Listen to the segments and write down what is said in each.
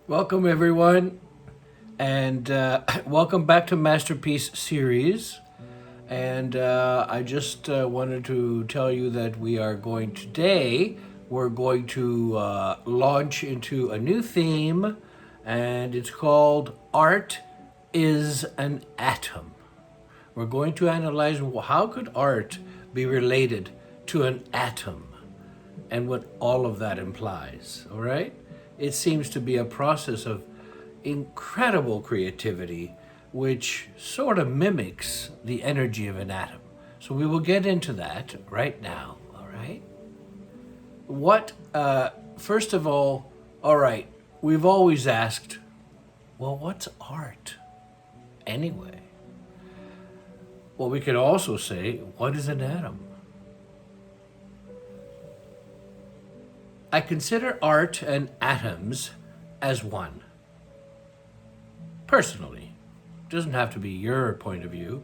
Welcome, everyone, and welcome back to Masterpiece series. And I just wanted to tell you that we're going to launch into a new theme, and it's called Art is an Atom. We're going to analyze how could art be related to an atom and what all of that implies, all right? It seems to be a process of incredible creativity, which sort of mimics the energy of an atom. So we will get into that right now, all right? First of all right, we've always asked, well, what's art anyway? Well, we could also say, what is an atom? I consider art and atoms as one. Personally, it doesn't have to be your point of view.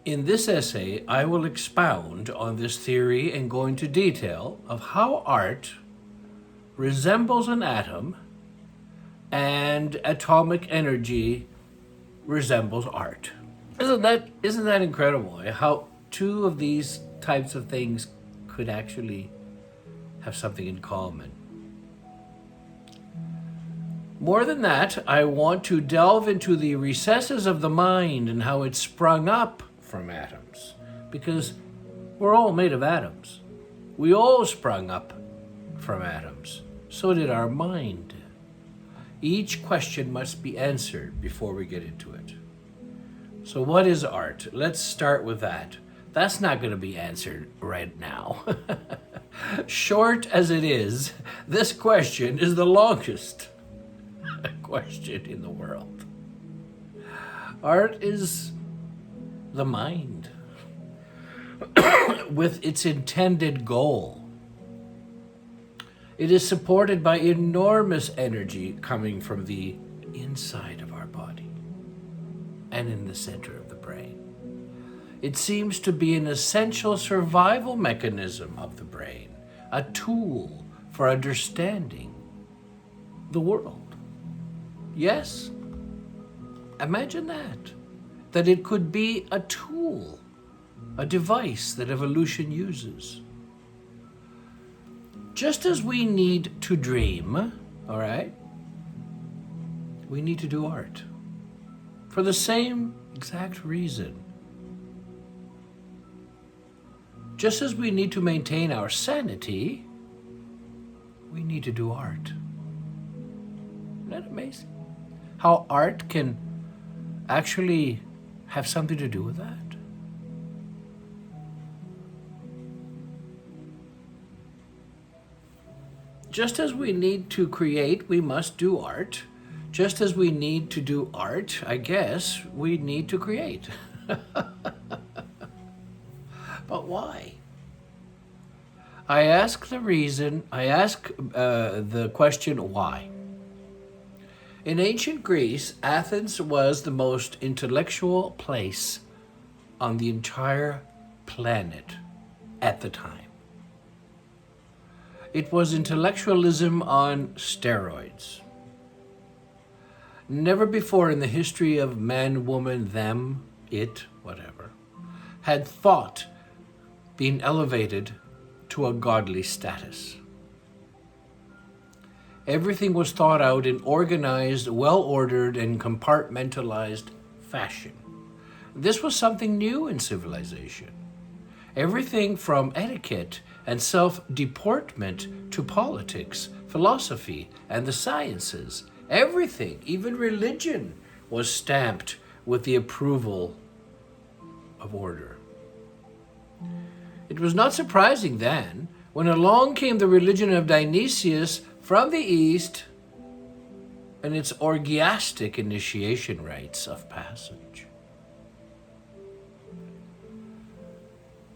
In this essay, I will expound on this theory and go into detail of how art resembles an atom and atomic energy resembles art. Isn't that incredible? How two of these types of things could actually have something in common. More than that, I want to delve into the recesses of the mind and how it sprung up from atoms, because we're all made of atoms. We all sprung up from atoms. So did our mind. Each question must be answered before we get into it. So what is art? Let's start with that. That's not going to be answered right now. Short as it is, this question is the longest question in the world. Art is the mind with its intended goal. It is supported by enormous energy coming from the inside of our body and in the center of the brain. It seems to be an essential survival mechanism of the brain, a tool for understanding the world. Yes, imagine that it could be a tool, a device that evolution uses. Just as we need to dream, all right, we need to do art for the same exact reason. Just as we need to maintain our sanity, we need to do art. Isn't that amazing? How art can actually have something to do with that. Just as we need to create, we must do art. Just as we need to do art, I guess, we need to create. But why? I ask the question why. In ancient Greece, Athens was the most intellectual place on the entire planet at the time. It was intellectualism on steroids. Never before in the history of man, woman, them, it, whatever, had thought been elevated to a godly status. Everything was thought out in organized, well-ordered, and compartmentalized fashion. This was something new in civilization. Everything from etiquette and self-deportment to politics, philosophy, and the sciences, everything, even religion, was stamped with the approval of order. It was not surprising then, when along came the religion of Dionysius from the East and its orgiastic initiation rites of passage.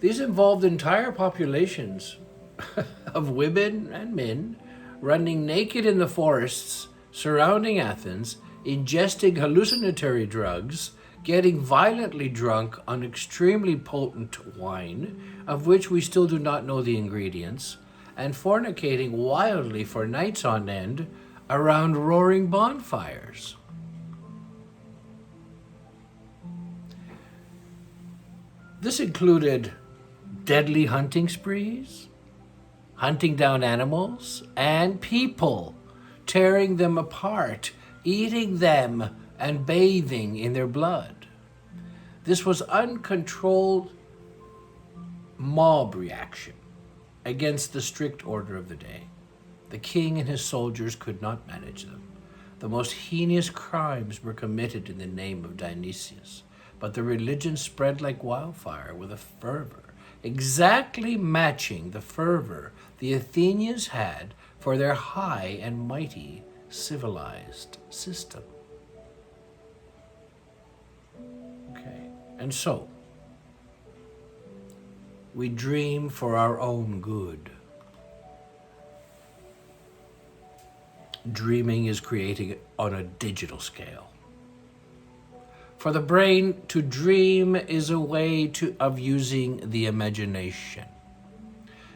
These involved entire populations of women and men running naked in the forests surrounding Athens, ingesting hallucinatory drugs, getting violently drunk on extremely potent wine, of which we still do not know the ingredients, and fornicating wildly for nights on end around roaring bonfires. This included deadly hunting sprees, hunting down animals and people, tearing them apart, eating them, and bathing in their blood. This was uncontrolled mob reaction against the strict order of the day. The king and his soldiers could not manage them. The most heinous crimes were committed in the name of Dionysius, but the religion spread like wildfire with a fervor exactly matching the fervor the Athenians had for their high and mighty civilized system. Okay, and so, we dream for our own good. Dreaming is creating on a digital scale. For the brain, to dream is a way of using the imagination.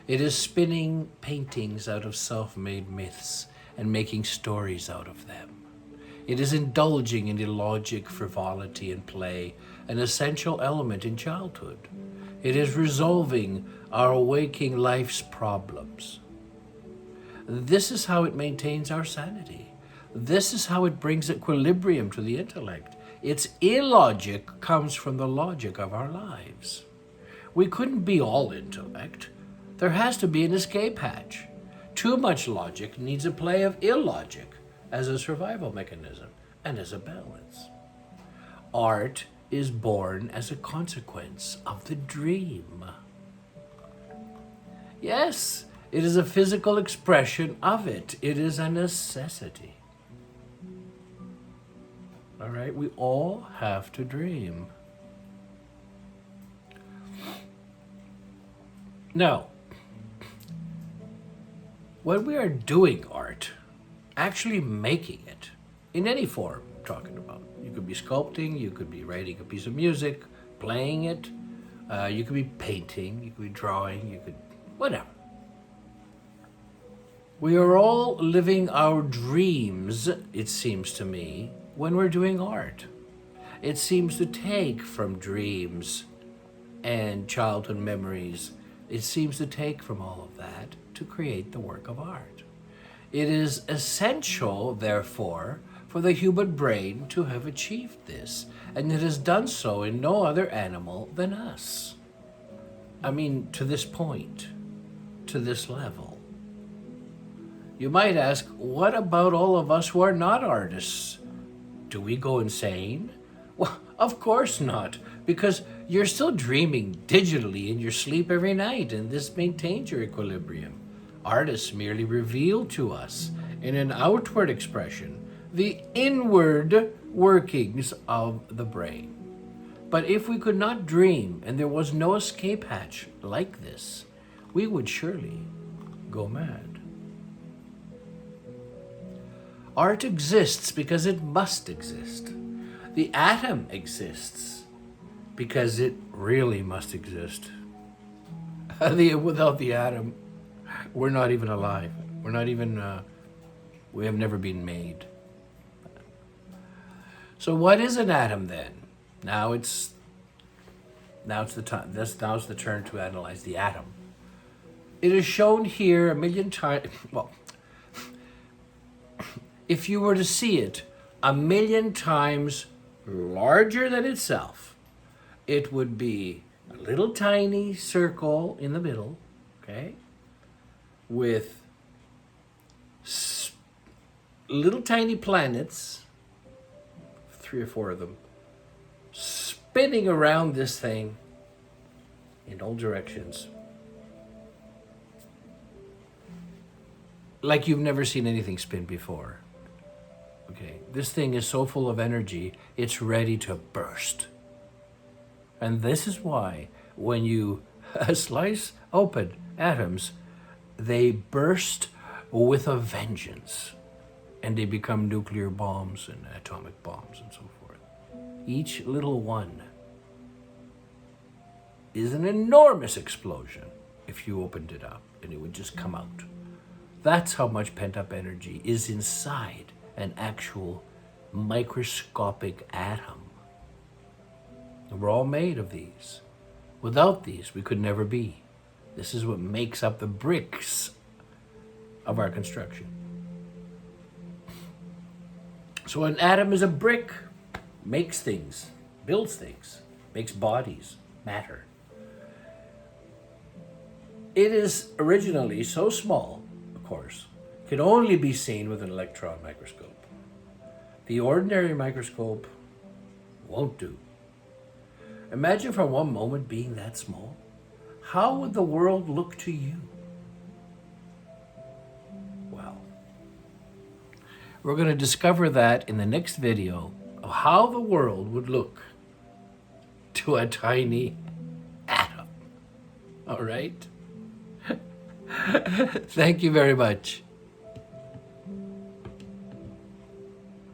It is spinning paintings out of self-made myths and making stories out of them. It is indulging in illogic, frivolity, and play, an essential element in childhood. It is resolving our waking life's problems. This is how it maintains our sanity. This is how it brings equilibrium to the intellect. Its illogic comes from the logic of our lives. We couldn't be all intellect. There has to be an escape hatch. Too much logic needs a play of illogic as a survival mechanism and as a balance. Art is born as a consequence of the dream. Yes, it is a physical expression of it. It is a necessity. All right, we all have to dream. Now, when we are doing art, actually making it, in any form I'm talking about, you could be sculpting, you could be writing a piece of music, playing it, you could be painting, you could be drawing, you could, whatever. We are all living our dreams, it seems to me, when we're doing art. It seems to take from dreams and childhood memories, it seems to take from all of that to create the work of art. It is essential, therefore, for the human brain to have achieved this, and it has done so in no other animal than us. I mean, to this point, to this level. You might ask, what about all of us who are not artists? Do we go insane? Well, of course not, because you're still dreaming digitally in your sleep every night, and this maintains your equilibrium. Artists merely reveal to us, in an outward expression, the inward workings of the brain. But if we could not dream, and there was no escape hatch like this, we would surely go mad. Art exists because it must exist. The atom exists because it really must exist. Without the atom, we're not even alive. We're not even, we have never been made. So what is an atom then? Now's the turn to analyze the atom. It is shown here a million times, well, if you were to see it a million times larger than itself, it would be a little tiny circle in the middle, okay, with little tiny planets, 3 or 4 of them, spinning around this thing in all directions. Like you've never seen anything spin before. Okay, this thing is so full of energy, it's ready to burst. And this is why when you slice open atoms, they burst with a vengeance, and they become nuclear bombs and atomic bombs and so forth. Each little one is an enormous explosion if you opened it up. and it would just come out. That's how much pent-up energy is inside an actual microscopic atom. And we're all made of these. Without these, we could never be. This is what makes up the bricks of our construction. So an atom is a brick, makes things, builds things, makes bodies, matter. It is originally so small, of course, can only be seen with an electron microscope. The ordinary microscope won't do. Imagine for one moment being that small. How would the world look to you? Well, we're going to discover that in the next video of how the world would look to a tiny atom. All right? Thank you very much.